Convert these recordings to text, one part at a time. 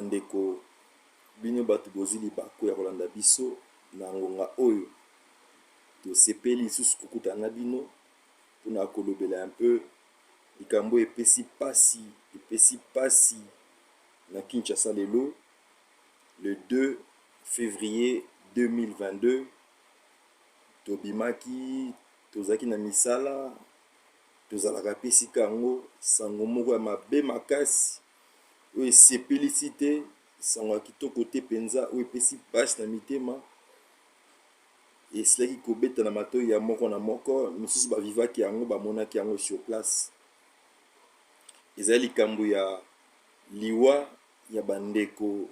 bandeko bino bato bozili bako ya kolanda biso na ngonga oyo tosepeli lisusu kokutana bino mpona kolobela un peu likambo epesi pasi na Kinshasa lelo le 2 février 2022 tobimaki tozaki na misala tozalaka pesi kango sango moko ya mabe makasi oyo esepelisi te sango ya kitoko te mpenza oyo epesi pasi na mitema esilaki kobeta na matoi ya moko na moko misusu bavivaki yango bamonaki yango sur place. Ezali likambo ya liwa ya bandeko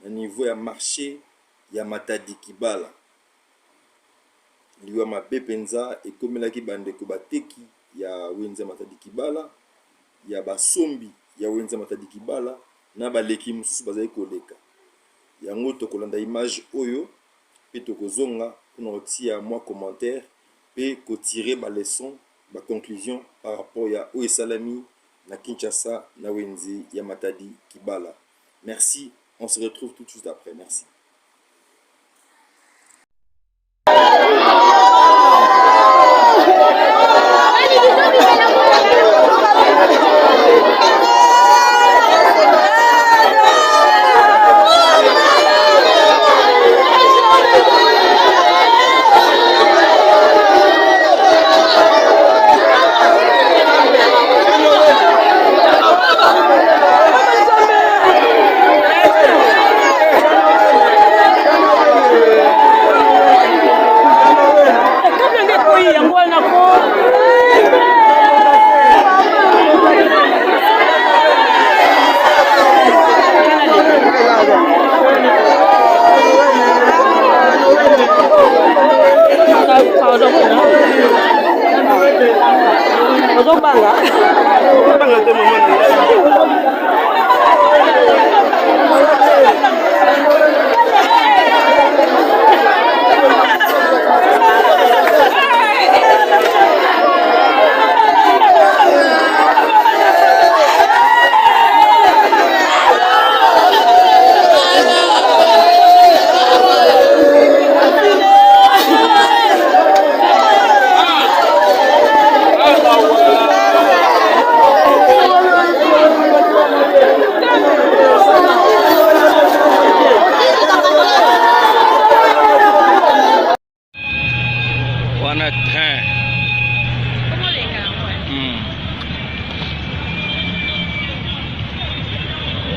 na niveau ya marché ya Matadi Kibala. Liwa mabe mpenza ekomelaki bandeko bateki ya wenze Matadi Kibala, ya basombi ya wenze Matadi Kibala na baleki mosusu bazali koleka. Yango tokolanda image oyo pe tokozonga mpona kotia mwa commentaire pe kotire ba leçon ba conclusion par rapport ya oyo esalami na Kinshasa na wenze ya Matadi Kibala. Merci, on se retrouve tout de suite après. Merci.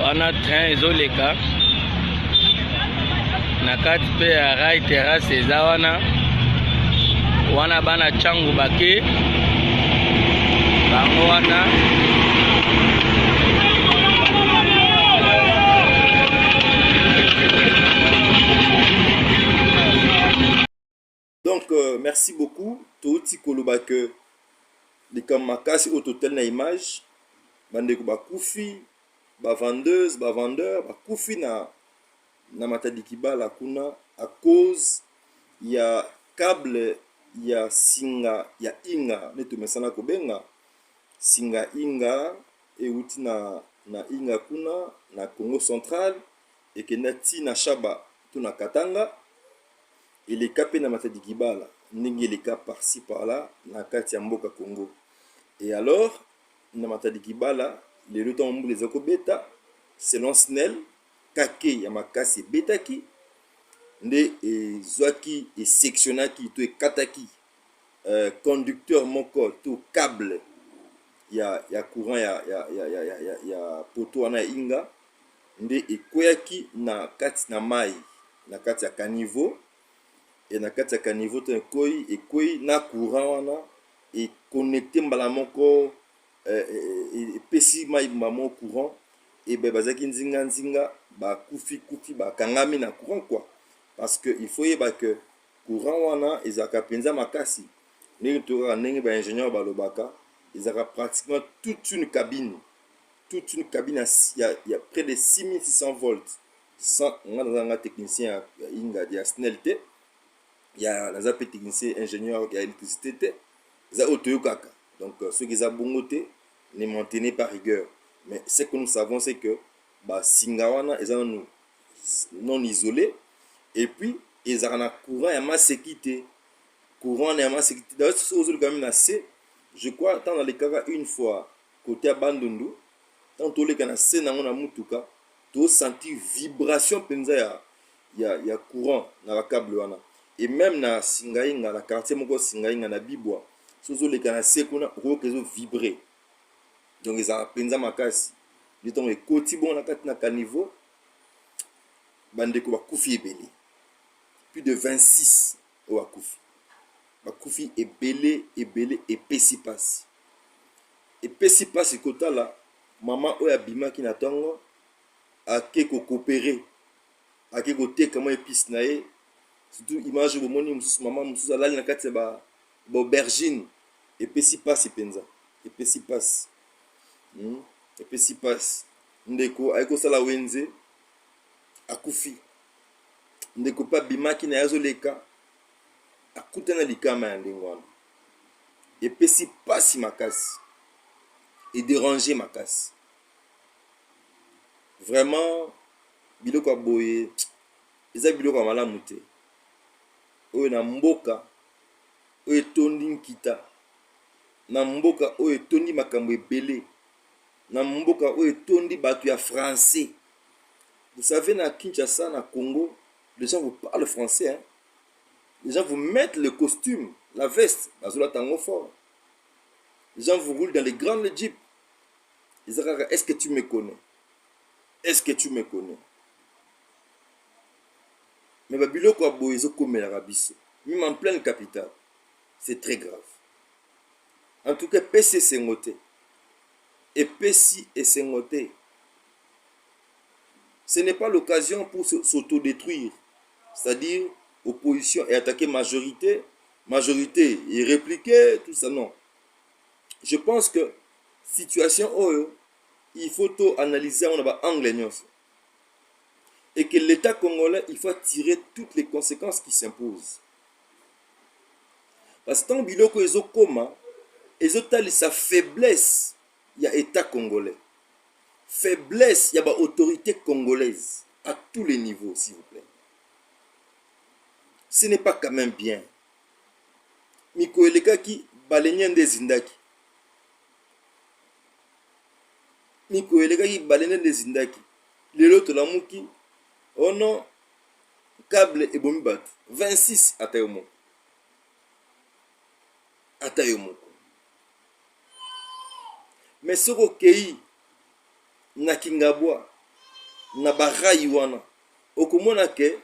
Wana train ezoleka na kati pe ya rail terrasse eza wana bana changu bake bango wana donc merci beaucoup touti koloba que likambo makasi au total na image bandeko bakufi ba vendeuse ba vendeur bakufi na Matadi Kibala kuna à cause ya câble ya singa ya inga neto mesana kobenga singa inga euti na inga kuna na Congo central et que nati na Shaba to na Katanga et les capé na Matadi Kibala ndenge les cas par-ci par-là na kati ya mboka Congo. Et alors na Matadi Kibala les lutins les okobeta selon Snell kake ya makasi betaki nde zwaki et sectionnaki to kataki conducteur moko to câble ya courant ya poto wana inga nde ekoyaki na kati na mai na kati ya caniveau et na kati ya caniveau to ekoi na courant wana et connecté mbala moko epesi mai mamo courant et ben bazaki nzinga bakufi bakangami na courant quoi parce que il faut yeba que courant wana ezaka penza makasi ndenge to ndenge ba ingénieur balobaka ezaka pratiquement toute une cabine il y a près de 6600 volts sans on a technicien inga dia snelté il y a la technicien ingénieur qui a électricité za otoyokaka donc ceux qui za bongote ne maintenez pas rigueur. Mais ce que nous savons, c'est que ba singawana eza non isolé et puis ezaka na courant ya masekite courant ya masekite d'ailleurs ce aux quand même na C je crois tant dans les cas une fois côté à Bandundu tant tous les cas na C na ngona mutuka to sentir vibration penza ya courant na ba câble wana et même na Singainga na quartier moko Singainga na Bibwa sozo les cas na C kuna okezo vibrer donc ezaka penza makasi liton e koti bon na kati na caniveau bandeko bakufi ebele plus de 26 au bakufi bakufi ebele epesi pasi kotala mama oyo abimaki na ntongo ake kokopere ake koteka mwa épice na ye surtout image bomoni mosusu mama mosusu alali na kati ya baaubergine epesi pasi mpenza epesi pasi ndeko ayekosala wenze akufi ndeko mpe abimaki na ye azoleka akutana likama ya ndenge wana epesi pasi makasi ederange makasi vraiment biloko ya boye eza biloko ya malamu te oyo na mboka oyo etondi nkita na mboka oyo etondi makambo ebele na mboka oyo etondi bato ya français. Vous savez, na Kinshasa, na Congo, les gens vous parlent français. Hein? Les gens vous mettent le costume, la veste, la zola tango fort. Les gens vous roulent dans les grandes jeeps. Ils disent, est-ce que tu me connais? Est-ce que tu me connais? Mais Babilo kwa boyezo comme l'Arabiso, même en pleine capitale, c'est très grave. En tout cas, PC c'est ngoté. Et PC et c'est ngoté. Ce n'est pas l'occasion pour s'autodétruire. C'est-à-dire, opposition et attaquer majorité et répliquer, tout ça, non. Je pense que situation oyo, il faut tout analyser en anglais. Et que l'État congolais, il faut tirer toutes les conséquences qui s'imposent. Parce que tant biloko ezo koma, ezo tali sa faiblesse, il y a État congolais. Faiblesse, il y a autorité congolaise à tous les niveaux, s'il vous plaît. Ce n'est pas quand même bien. Miko elekaki balenyen des zindaki. Miko elekaki balenyen des zindaki. Lelo tolamuki. Oh non, câble et bombat. 26 atayomo. Mais ce recueilli, na Kingabwa, na barayi wana. Okomona ke,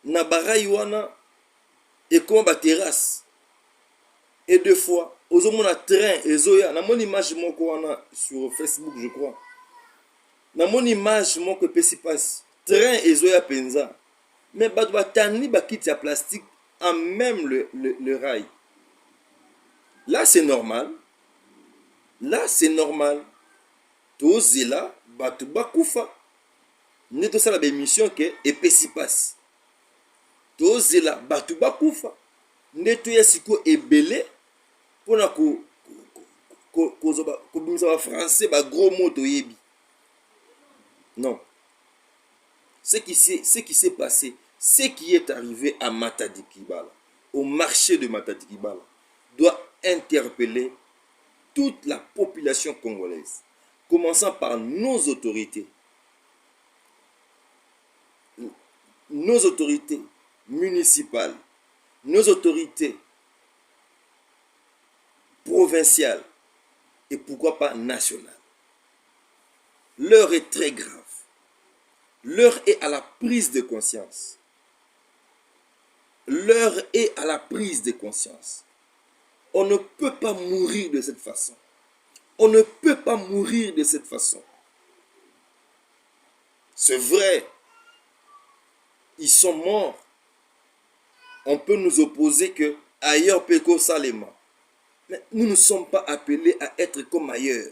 na barayi wana, et comme ba terrasse. Et deux fois, ozomona train, ezoya. Na mon image moko wana sur Facebook, je crois. Na mon image moko pesi passe. Train ezoya penza. Mais bato batani bakiti ya plastique en même le rail. Là c'est normal. Là c'est normal. Tozela bato bakufa. Neto sala ba émission ke epesi passe. Tozela bato bakufa. Neto ya siko ebele pona ko bimisa ba français ba gros mots toyebi. Non. Ce qui s'est passé, ce qui est arrivé à Matadi Kibala, au marché de Matadi Kibala, doit interpeller toute la population congolaise, commençant par nos autorités municipales, nos autorités provinciales et pourquoi pas nationales. L'heure est très grave. L'heure est à la prise de conscience. L'heure est à la prise de conscience. On ne peut pas mourir de cette façon. On ne peut pas mourir de cette façon. C'est vrai. Ils sont morts. On peut nous opposer que ailleurs Peko Salema. Mais nous ne sommes pas appelés à être comme ailleurs.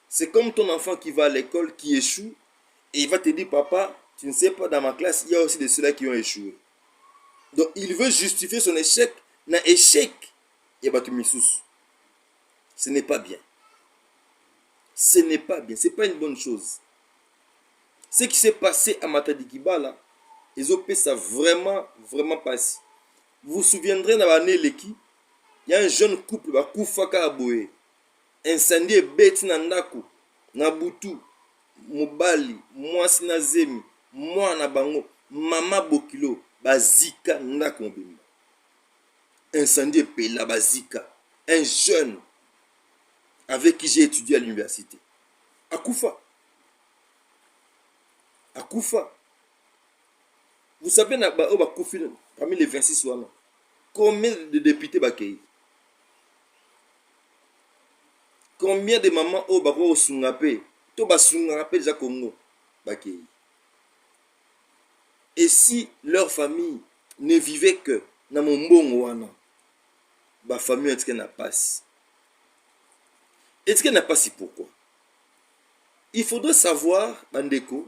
C'est comme ton enfant qui va à l'école, qui échoue. Et il va te dire, papa, tu ne sais pas, dans ma classe, il y a aussi de ceux-là qui ont échoué. Donc, il veut justifier son échec. N'a échec. Il va te misous. Ce n'est pas bien. Ce n'est pas bien. Ce n'est pas une bonne chose. Ce qui s'est passé à Matadi Kibala, ils ont fait ça vraiment, vraiment passé. Vous vous souviendrez dans l'année Leki, il y a un jeune couple, Koufaka Aboye, incendie bête Nandako, Nabutu, Mobali, Mwasi Nazemi, Mwana Bango, Mama Bokilo, Bazika Ndako Mbimba. Incendie Pela Bazika, un jeune avec qui j'ai étudié à l'université. Akoufa. Akoufa. Vous savez, parmi les 26 ouanas, combien de députés Bakei? Combien de mamans au Bako Sungapé? To Basungapé déjà Congo Bakei. Et si leur famille ne vivait que dans mon bon ouana, ma famille est-ce qu'elle n'a pas si? Est-ce qu'elle n'a pas si pourquoi? Il faudrait savoir, Bandeko,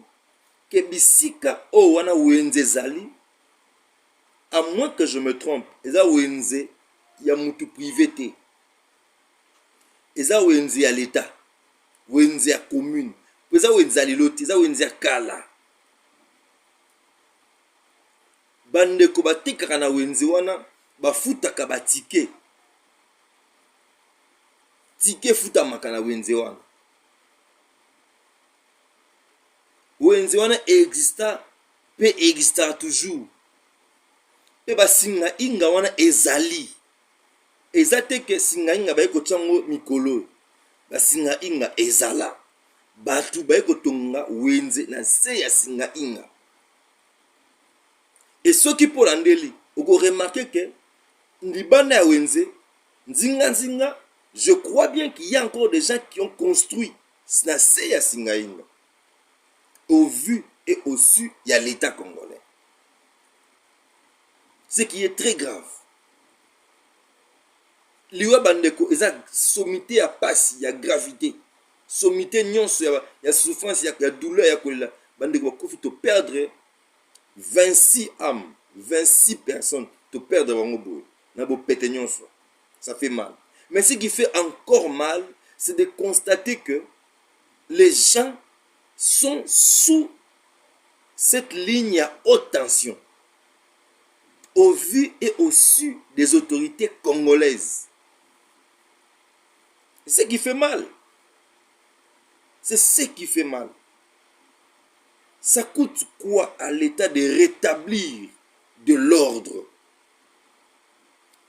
que Bisika o wana wenze zali, à moins que je me trompe, eza wenze ya mutu privé te. Eza wenze ya l'État, wenze ya commune, eza wenze ya liloti, eza wenze ya kala. Bandeko batikaka na wenze wana, bafutaka batike. Tike futamaka na wenze wana. Wenze wana exista, pe exista toujours. Pe ba singa inga wana ezali. Ezate ke singa inga ba eko tsango mikolo. Ba singa inga ezala. Batu ba eko tonga wenze na se ya singa inga. Et ceux qui pour landeli, oko remarquer que ndibana ya wenze, nzinga nzinga, je crois bien qu'il y a encore des gens qui ont construit na se ya singa inga. Au vu et au su, il y a l'État congolais. Ce qui est très grave. Liwa bandeko, il y a sommité à passe, il y a gravité. Sommité nyonso, il y a souffrance, il y a douleur, il y a colère. Bandeko, il faut perdre 26 âmes, 26 personnes, te perdre bango boy. Ça fait mal. Mais ce qui fait encore mal, c'est de constater que les gens sont sous cette ligne à haute tension, au vu et au su des autorités congolaises. C'est ce qui fait mal. C'est ce qui fait mal. Ça coûte quoi à l'État de rétablir de l'ordre?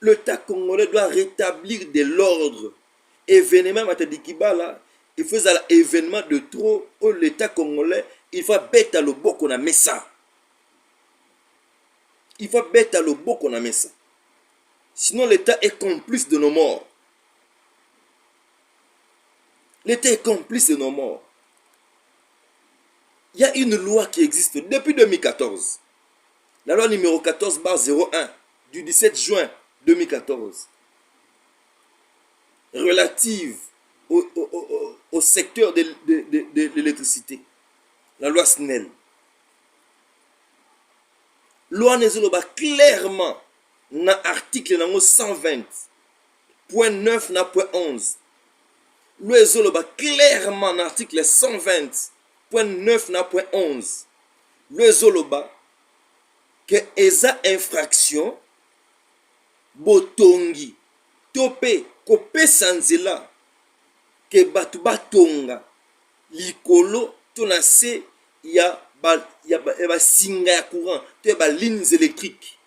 L'État congolais doit rétablir de l'ordre. Événement Matadi Kibala, il faut un événement de trop où l'État congolais, il faut bête à l'obok qu'on a mis ça. Il faut bête à l'obok qu'on a mis ça. Sinon l'État est complice de nos morts. L'État est complice de nos morts. Il y a une loi qui existe depuis 2014. La loi numéro 14/01 du 17 juin 2014. Relative au secteur de l'électricité. La loi SNEL. Loi Nezoloba clairement dans l'article 120.9 na point 11. Loi Nezoloba clairement dans l'article 120.9 na point 11. Loi Nezoloba que eza infraction botongi tope kope sanzela ke batu batonga likolo to na se ya singa ya courant to ba lignes électriques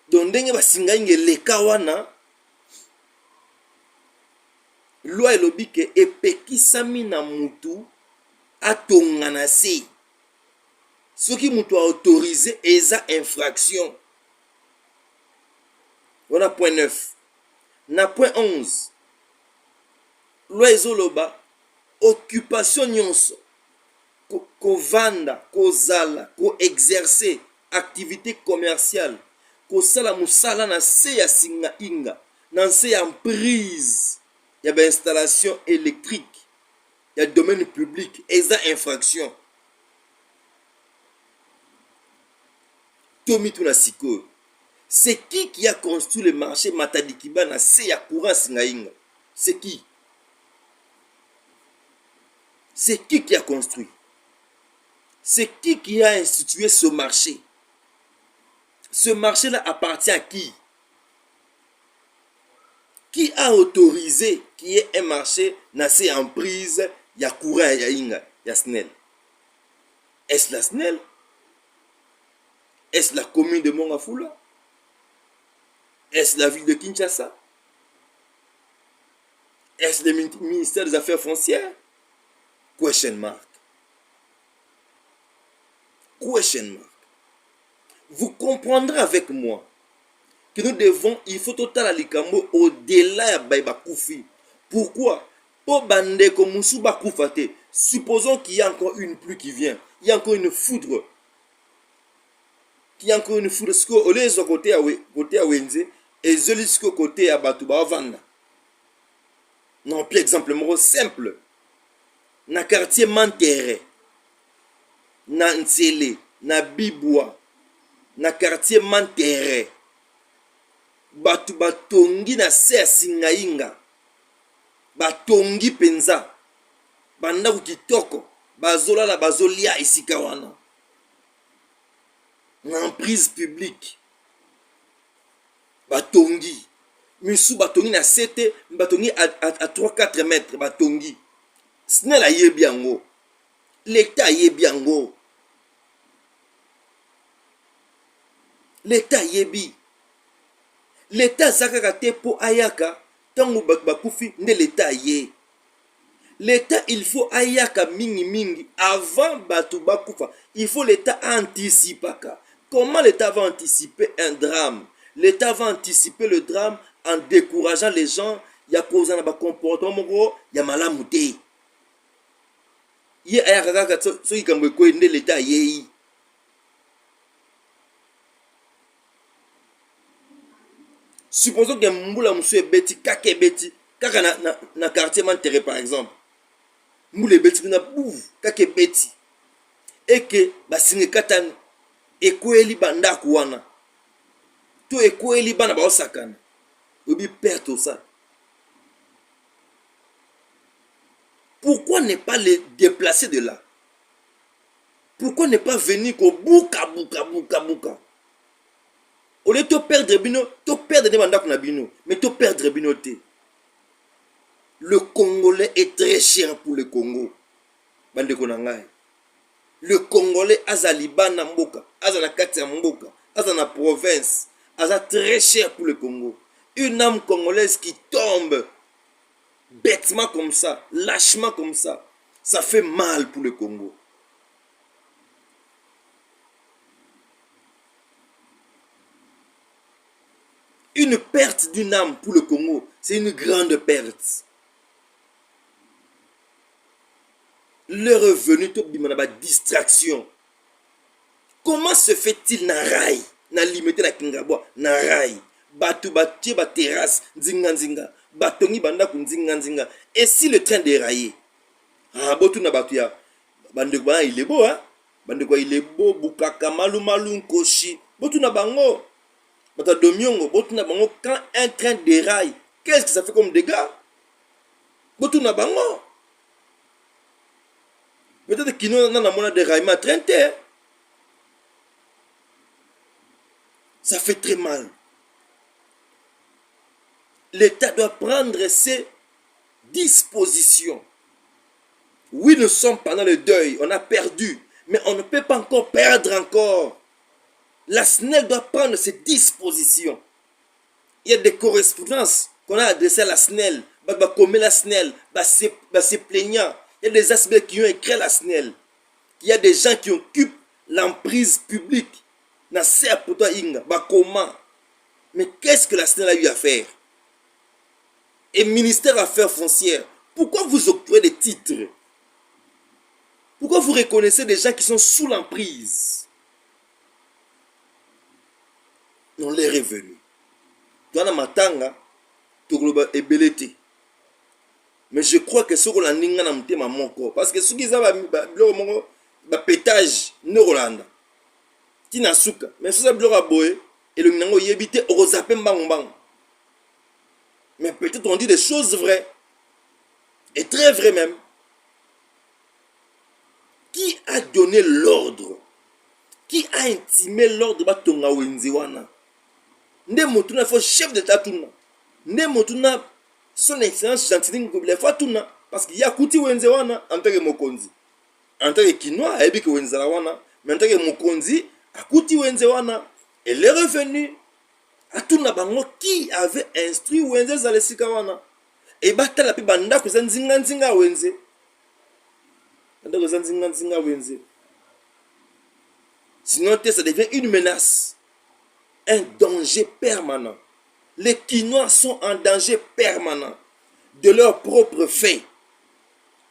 donc ndenge ba singa inge leka wana loi elobi ke epekisami na mutu atonga na se soki mutu a autorisé eza infraction. Voilà point 9. Na point 11. Loi ezoloba occupation nyonso ko vanda, ko zala, ko exercer activité commerciale, ko sala musala na se ya singa inga, na se ya emprise, ya ba installation électrique, ya domaine public, eza infraction. Tomi tuna siko. C'est qui a construit le marché Matadi Kibala c'est ya courant singainga? C'est qui? C'est qui a construit? C'est qui a institué ce marché? Ce marché-là appartient à qui? Qui a autorisé qu'il y ait un marché dans ces emprises? Il y a courant, il y a SNEL. Est-ce la SNEL? Est-ce la commune de Mongafula? Est-ce la ville de Kinshasa? Est-ce le ministère des Affaires foncières? Question mark. Question mark. Vous comprendrez avec moi que nous devons, il faut total alikambo au-delà ya Baïbakoufi. Pourquoi? Pour bande comme Moussouba Koufate, supposons qu'il y a encore une pluie qui vient, il y a encore une foudre. Qu'il y a encore une foudre, parce qu'au lieu de côté à Wenze, et je lis côté à Batouba Vanda. Non, puis exemple simple. Na quartier Mantere, na Ntsele, na Bibwa, na quartier Mantere. Batu batongi na se singainga. Batongi penza. Banda kitoko. Bazola la bazolia isika wana. Na emprise publique. Batongi. Misu batongi na 7, batongi à 3-4 mètres. Batongi. SNEL a yebi yango. L'État a yebi yango. L'État yebi. L'État zakaka te po ayaka. Tango bakufi nde l'État ye. L'État il faut ayaka mingi avant batu bakufa. Il faut l'État anticipaka. Comment l'État va anticiper un drame? L'État va anticiper le drame en décourageant les gens. Il y a cause na ba comportement moko ya malamu te. Ye ayaka kaka so ikambo ko nde l'État ye. Supposons que Mboula Moussou Beti, Kake Beti, Kaka na quartier Mantere par exemple. Mboula Beti na bouf, Kake Beti. Et que Basine Katan Ekoeli Banda Kouana. To Ekoeli Bana Ba Osakana. Obi perd tout ça. Pourquoi ne pas les déplacer de là? Pourquoi ne pas venir qu'au bouka? Au lieu de perdre bino, de perdre des mandats qu'on a bino, mais de perdre binoté. Le Congolais est très cher pour le Congo. Bande konangai. Le Congolais azaliba na mboka, azana kati ya mboka, azana province, aza très cher pour le Congo. Une âme congolaise qui tombe bêtement comme ça, lâchement comme ça fait mal pour le Congo. Une perte d'une âme pour le Congo, c'est une grande perte. Le revenu, la distraction. Comment se fait-il na rail, na limité na Kingabwa, na rail, batu batie ba terrasse, nzinga, batongi banda ku nzinga. Et si le train déraillé, botu na batu ya, bande kwa il est beau, hein? Bande kwa il est beau, bukaka malu nkoshi, botu na bango. Quand un train déraille, qu'est-ce que ça fait comme dégâts? Peut-être qu'il n'y a pas de déraillement à train. Ça fait très mal. L'État doit prendre ses dispositions. Oui, nous sommes pendant le deuil, on a perdu, mais on ne peut pas encore perdre encore. La SNEL doit prendre ses dispositions. Il y a des correspondances qu'on a adressées à la SNEL. Comme la SNEL, c'est plaignant. Il y a des aspects qui ont écrit la SNEL. Il y a des gens qui occupent l'emprise publique. Comment? Mais qu'est-ce que la SNEL a eu à faire? Et ministère Affaires foncières, pourquoi vous octroyez des titres? Pourquoi vous reconnaissez des gens qui sont sous l'emprise? Non, les revenus. Dans matanga, togloba ebelete. Mais je crois que ce qu'on a ninga na mtema moko, parce que ceux qui ont ba pétage ne Rolanda. Tina suka, mais ça blora boy et le nango yebite orozape mbang. Mais peut-être on dit des choses vraies et très vraies même. Qui a donné l'ordre? Qui a intimé l'ordre batonga wenze wana? Nde motuna fo chef d'état tuna. Nde motuna son excellence Gentilini Ngobile fa tuna parce qu'il y a kuti wenze wana en tant que mokonzi. En tant que Kinois, ayebi ke wenze la wana, mais en tant que mokonzi, akuti wenze wana, elle est revenue. Atuna bango qui avait instruit wenze za lesika wana. Et batala pe banda ko zanzinga nzinga wenze. Banda ko zanzinga nzinga wenze. Sinon, ça devient une menace, un danger permanent. Les Kinois sont en danger permanent de leur propre fait.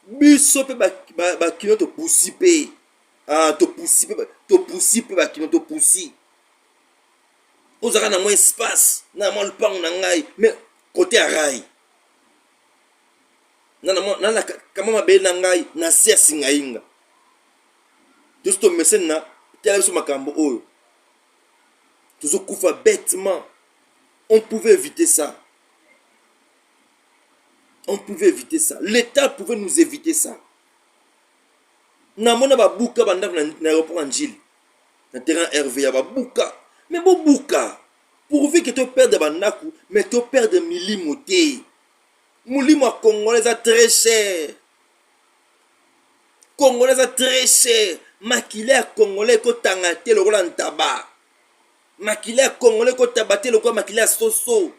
Biso pe ba Kino to poussi pe. Ah, to poussi pe ba Kino to poussi. Ozaka na moins espace, na mo lupang na ngai, mais côté arai. Na kama mabe na ngai na sia singainga. Juste to mesen na tel so makambo oyo. Toujours kufa bêtement. On pouvait éviter ça. On pouvait éviter ça. L'État pouvait nous éviter ça. Namona ba buka banda na aéroport Anjil. Na terrain RV ya ba buka. Mais bon buka. Pourvu que tu perdes bandaku, mais tu perds milimoté. Moulimo congolais a très cher. Congolais a très cher. Makile congolais ko tangate le roland tabac. Makila congolais ko tabate le quoi makila soso.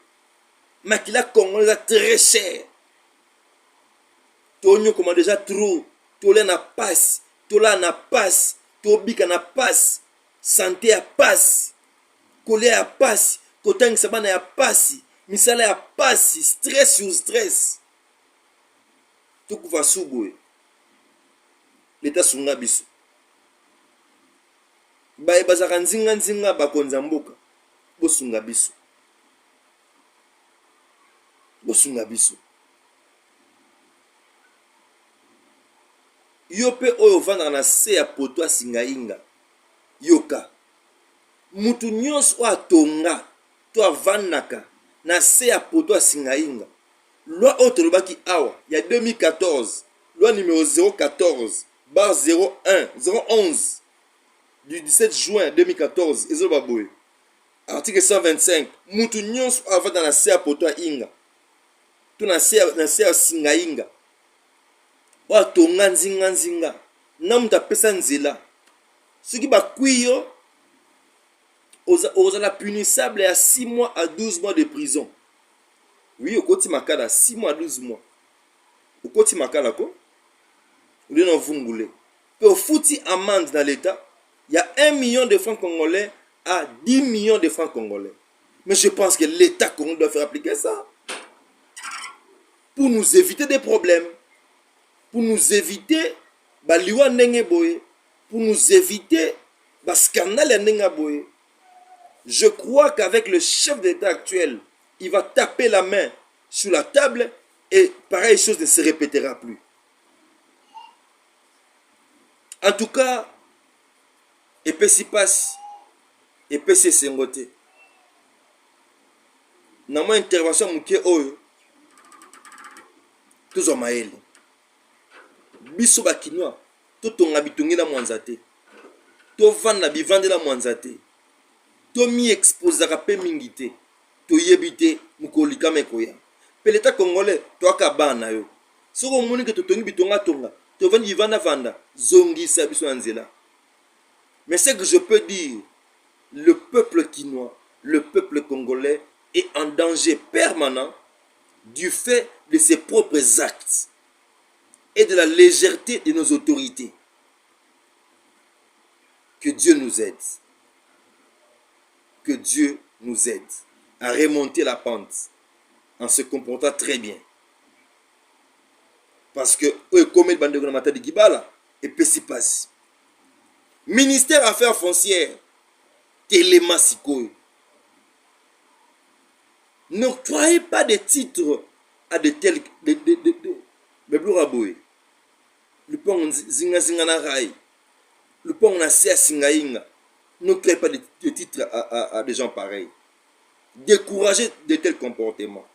Makila congolais a très cher. Tonyo comment déjà trop. Tolé na passe. Tola na passe. Tobika na passe. Santé a passe. Kolé a passe. Kotang sabana a passe. Misala a passe. Stress sur stress. Tuku va suboe. L'état sunga biso. Baye bazaka nzinga nzinga bakonza mboka. Bosunga biso. Bosunga biso. Yope oyo vanda na se ya poto asinga inga. Yoka. Mutu nyonso atonga to avandaka na se ya poto asinga inga. Loi otolobaki awa ya 2014, loi numéro 014 bar 01 011 du 17 juin 2014 ezobaboye. Article 125, mutu nyonso avanda na se ya poto inga. To na se ya singa inga. Watonga nzinga nzinga na muta pesa nzela soki bakwiyo ozala punissable à 6 mois à 12 mois de prison. Oui, okoti makala 6 mois à 12 mois. Okoti makala ko uli na vungule pe ofuti amende dans l'état, il y a 1 million de francs congolais à 10 millions de francs congolais. Mais je pense que l'état congolais doit faire appliquer ça pour nous éviter des problèmes. Pour nous éviter baliwa ndenge boye, pour nous éviter bas scandale ndenge boye. Je crois qu'avec le chef d'État actuel, il va taper la main sur la table et pareille chose ne se répétera plus. En tout cas, epesi passe, epesi sengote. Na mo intervention muke oyo tuzo maele. Biso ba Kinois to tonga bitongela mwanza te, to vanda bivandela mwanza te, to mi exposaka pe mingi te, to yebite mukolika mekoya pe l'état congolais to akabana yo soko moni ke to tongi bitonga tonga to vandi vanda vanda zongisa biso nzela. Mais ce que je peux dire, le peuple kinois, le peuple congolais est en danger permanent du fait de ses propres actes et de la légèreté de nos autorités. Que Dieu nous aide. Que Dieu nous aide à remonter la pente en se comportant très bien. Parce que comme il bande de Gibala et Pessipas. Ministère Affaires foncières, Téléma Sikoy. N'octroyez pas de titres à de tels mais plus raboué. Le pont zinga zinga na rai. Le pont na sia singa inga. Ne créez pas de titres à des gens pareils. Découragez de tels comportements.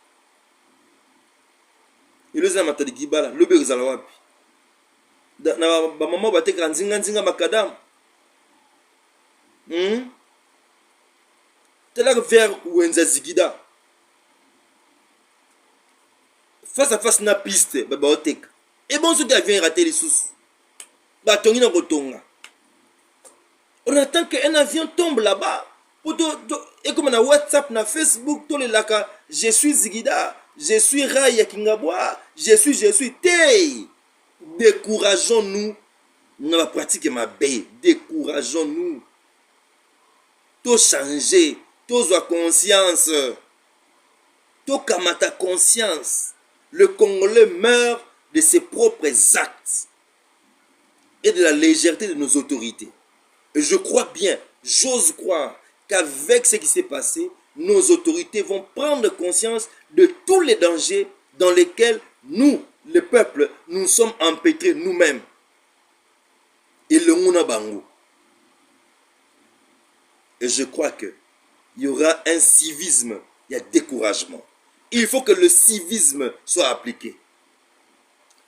Et le zama tadi gibala, le bezala wapi. na ba mama bateka nzinga nzinga makadam. Tela vers Wenza Zigida. Face à face na piste ba oteka. Et bon ce qui vient rater les sous. Ba tongi na kotonga. On attend qu'un avion tombe là-bas. Et comme on a WhatsApp, na Facebook, tous les laka, je suis Zigida, je suis Raya Kingabwa, je suis Tei. Décourageons-nous. Nous va pratiquer ma baie. Décourageons-nous. Tout changer. Tout avoir conscience. Tout kamata conscience. Le Congolais meurt de ses propres actes et de la légèreté de nos autorités. Et je crois bien, j'ose croire qu'avec ce qui s'est passé, nos autorités vont prendre conscience de tous les dangers dans lesquels nous, le peuple, nous sommes empêtrés nous-mêmes. Et le Mouna Bango. Et je crois qu'il y aura un civisme, il y a découragement. Il faut que le civisme soit appliqué.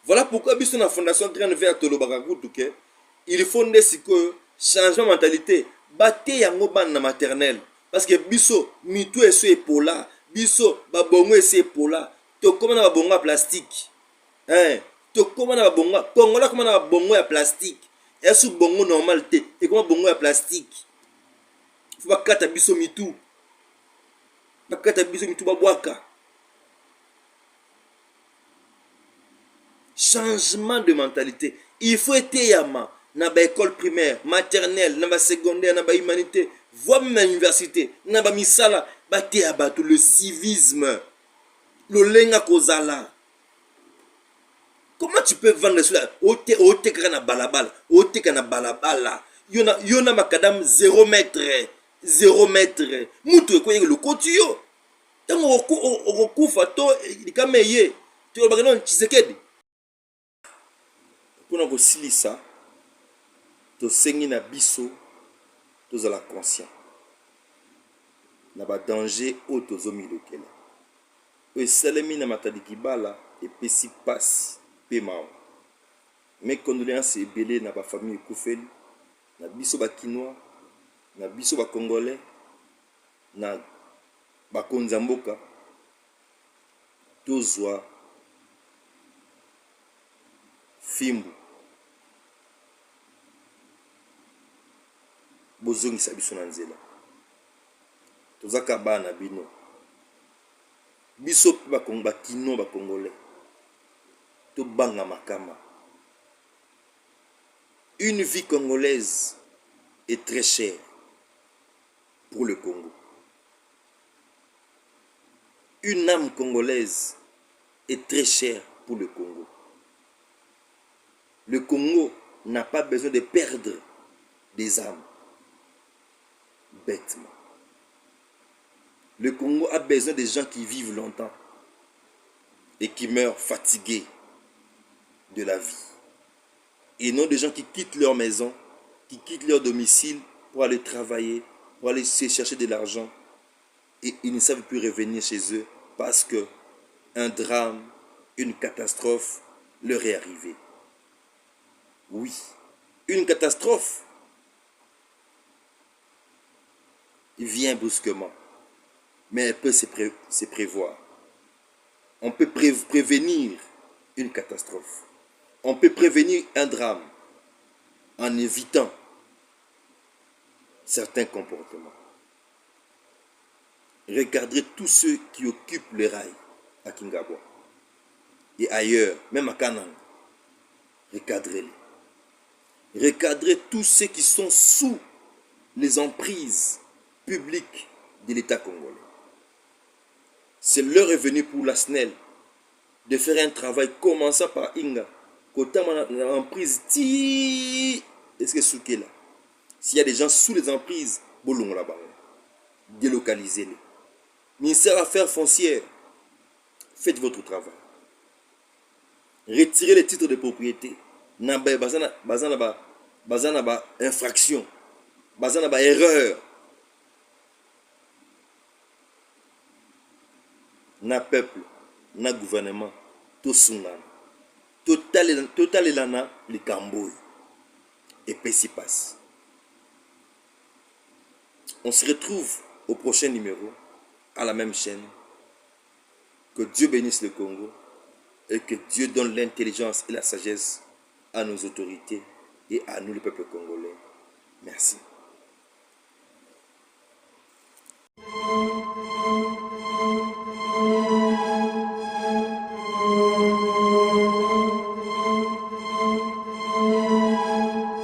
Voilà pourquoi biso na fondation Grande Verte Tolobakakutuke, il faut que changement de mentalité, bate yango ban na maternelle parce que biso mitu eso epola, biso babongo eso epola, to koma na babongo ya plastique. To koma na babongo, kongola koma na babongo ya plastique. Esu bongo normal te, et koma bongo ya plastique. Faut bakata biso mitu. Bakata biso mitu babwaka. Changement de mentalité. Il faut être yama na ba école primaire, maternelle, na ba secondaire, na ba humanité, voire même à l'université, na ba misala, ba te abatu le civisme. Le lenga kozala. Comment tu peux vendre cela? Ote kana balabala, ote kana balabala. Yona makadam 0 mètre. 0 mètre. Mutu ko le kotuyo. Tango okufa to likameye. To ba non Tshisekedi. Pour nous silisa, to sengi na biso, to zala conscient. Na ba danger o to zomi lokela. O esalemi na matadi kibala et pesi passe pe mao. Mes condoléances ebele na ba famille ekufeli, na biso ba kinois, na biso ba congolais, na ba konzamboka. Tozwa fimbu bozongisa biso na nzela tozaka bana bino biso mpe bakino bakongolais tobanga makama. Une vie congolaise est très chère pour le Congo. Une âme congolaise est très chère pour le Congo. Le Congo n'a pas besoin de perdre des âmes bêtement. Le Congo a besoin de gens qui vivent longtemps et qui meurent fatigués de la vie. Et non des gens qui quittent leur maison, qui quittent leur domicile pour aller travailler, pour aller chercher de l'argent. Et ils ne savent plus revenir chez eux parce que un drame, une catastrophe leur est arrivé. Oui, une catastrophe vient brusquement, mais elle peut se prévoir. On peut prévenir une catastrophe. On peut prévenir un drame en évitant certains comportements. Regardez tous ceux qui occupent les rails à Kingabwa et ailleurs, même à Kanang. Recadrez-les. Recadrez tous ceux qui sont sous les emprises publiques de l'État congolais. C'est leur revenu pour la SNEL de faire un travail commençant par Inga. Côté emprise, est-ce que c'est là? S'il y a des gens sous les emprises, bolon là-bas, délocalisez-les. Ministère Affaires foncières, faites votre travail. Retirez les titres de propriété. Bazana infraction, bazana erreur. Na peuple, na gouvernement, tout sungan. total elana likambo et pesi passe. On se retrouve au prochain numéro à la même chaîne. Que Dieu bénisse le Congo et que Dieu donne l'intelligence et la sagesse à nos autorités et à nous, le peuple congolais. Merci.